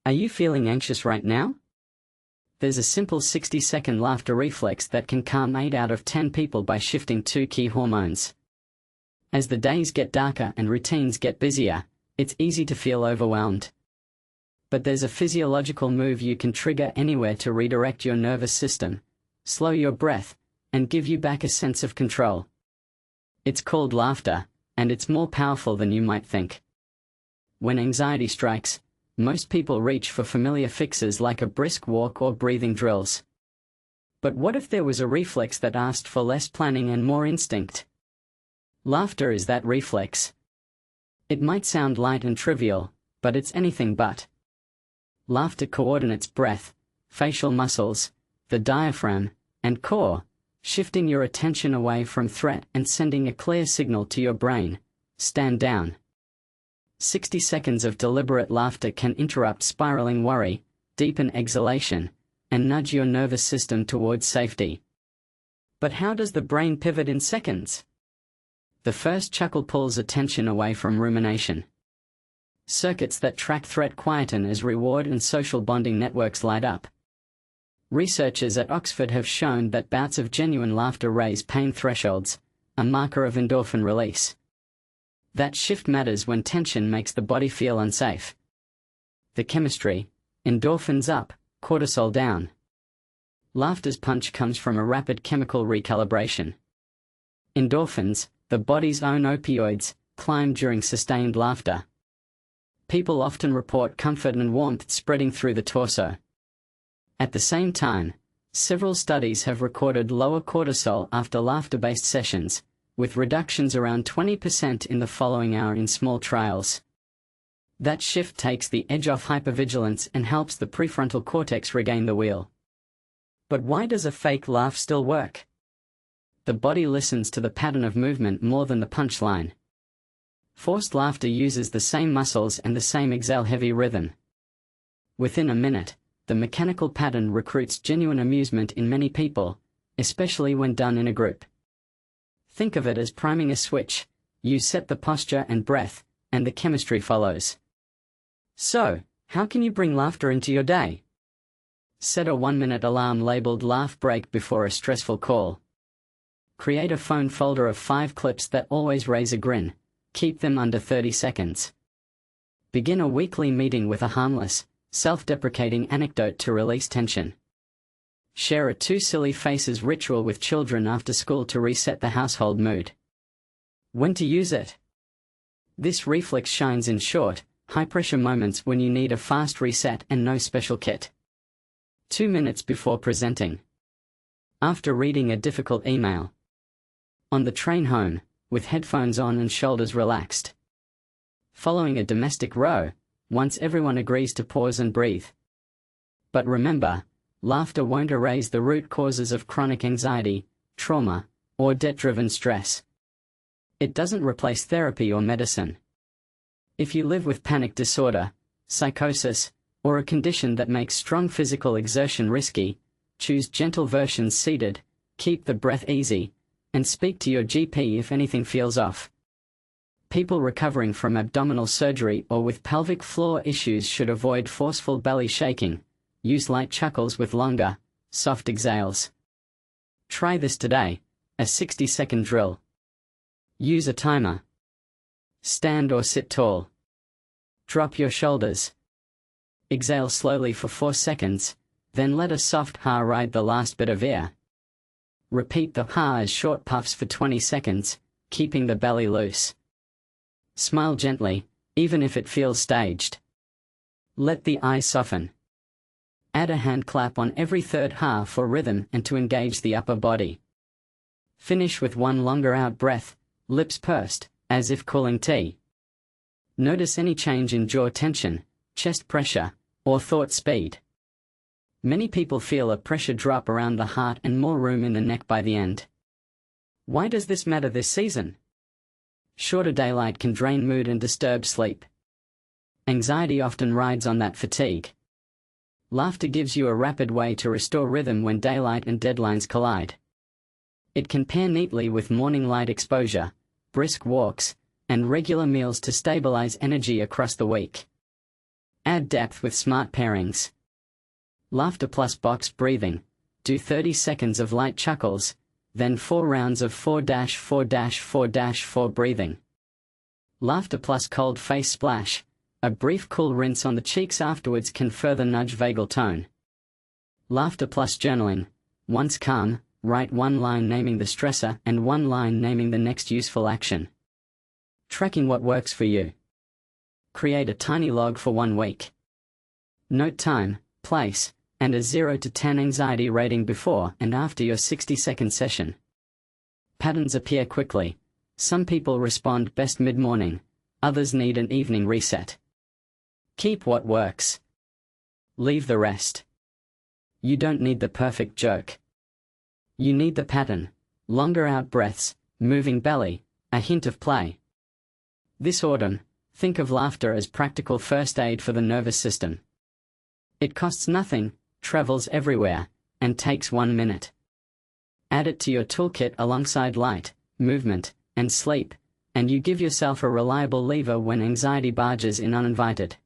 Are you feeling anxious right now? There's a simple 60-second laughter reflex that can calm 8 out of 10 people by shifting 2 key hormones. As the days get darker and routines get busier, it's easy to feel overwhelmed. But there's a physiological move you can trigger anywhere to redirect your nervous system, slow your breath, and give you back a sense of control. It's called laughter, and it's more powerful than you might think. When anxiety strikes, most people reach for familiar fixes like a brisk walk or breathing drills. But what if there was a reflex that asked for less planning and more instinct? Laughter is that reflex. It might sound light and trivial, but it's anything but. Laughter coordinates breath, facial muscles, the diaphragm, and core, shifting your attention away from threat and sending a clear signal to your brain: stand down. 60 seconds of deliberate laughter can interrupt spiraling worry, deepen exhalation, and nudge your nervous system towards safety. But how does the brain pivot in seconds? The first chuckle pulls attention away from rumination. Circuits that track threat quieten as reward and social bonding networks light up. Researchers at Oxford have shown that bouts of genuine laughter raise pain thresholds, a marker of endorphin release. That shift matters when tension makes the body feel unsafe. The chemistry: endorphins up, cortisol down. Laughter's punch comes from a rapid chemical recalibration. Endorphins, the body's own opioids, climb during sustained laughter. People often report comfort and warmth spreading through the torso. At the same time, several studies have recorded lower cortisol after laughter-based sessions, with reductions around 20% in the following hour in small trials. That shift takes the edge off hypervigilance and helps the prefrontal cortex regain the wheel. But why does a fake laugh still work? The body listens to the pattern of movement more than the punchline. Forced laughter uses the same muscles and the same exhale-heavy rhythm. Within a minute, the mechanical pattern recruits genuine amusement in many people, especially when done in a group. Think of it as priming a switch: you set the posture and breath, and the chemistry follows. So, how can you bring laughter into your day? Set a 1-minute alarm labeled laugh break before a stressful call. Create a phone folder of 5 clips that always raise a grin. Keep them under 30 seconds. Begin a weekly meeting with a harmless, self-deprecating anecdote to release tension. Share a 2 silly faces ritual with children after school to reset the household mood. When to use it? This reflex shines in short, high-pressure moments when you need a fast reset and no special kit. 2 minutes before presenting. After reading a difficult email. On the train home, with headphones on and shoulders relaxed. Following a domestic row, once everyone agrees to pause and breathe. But remember, laughter won't erase the root causes of chronic anxiety, trauma, or debt-driven stress. It doesn't replace therapy or medicine. If you live with panic disorder, psychosis, or a condition that makes strong physical exertion risky, choose gentle versions seated, keep the breath easy, and speak to your GP if anything feels off. People recovering from abdominal surgery or with pelvic floor issues should avoid forceful belly shaking. Use light chuckles with longer, soft exhales. Try this today: a 60-second drill. Use a timer. Stand or sit tall. Drop your shoulders. Exhale slowly for 4 seconds, then let a soft ha ride the last bit of air. Repeat the ha as short puffs for 20 seconds, keeping the belly loose. Smile gently, even if it feels staged. Let the eyes soften. Add a hand clap on every third ha for rhythm and to engage the upper body. Finish with one longer out breath, lips pursed, as if cooling tea. Notice any change in jaw tension, chest pressure, or thought speed. Many people feel a pressure drop around the heart and more room in the neck by the end. Why does this matter this season? Shorter daylight can drain mood and disturb sleep. Anxiety often rides on that fatigue. Laughter gives you a rapid way to restore rhythm when daylight and deadlines collide. It can pair neatly with morning light exposure, brisk walks, and regular meals to stabilize energy across the week. Add depth with smart pairings. Laughter plus box breathing. Do 30 seconds of light chuckles, then 4 rounds of 4-4-4-4 breathing. Laughter plus cold face splash. A brief cool rinse on the cheeks afterwards can further nudge vagal tone. Laughter plus journaling. Once calm, write one line naming the stressor and one line naming the next useful action. Tracking what works for you. Create a tiny log for 1 week. Note time, place, and a 0 to 10 anxiety rating before and after your 60-second session. Patterns appear quickly. Some people respond best mid-morning, others need an evening reset. Keep what works. Leave the rest. You don't need the perfect joke. You need the pattern, longer out breaths, moving belly, a hint of play. This autumn, think of laughter as practical first aid for the nervous system. It costs nothing, travels everywhere, and takes 1 minute. Add it to your toolkit alongside light, movement, and sleep, and you give yourself a reliable lever when anxiety barges in uninvited.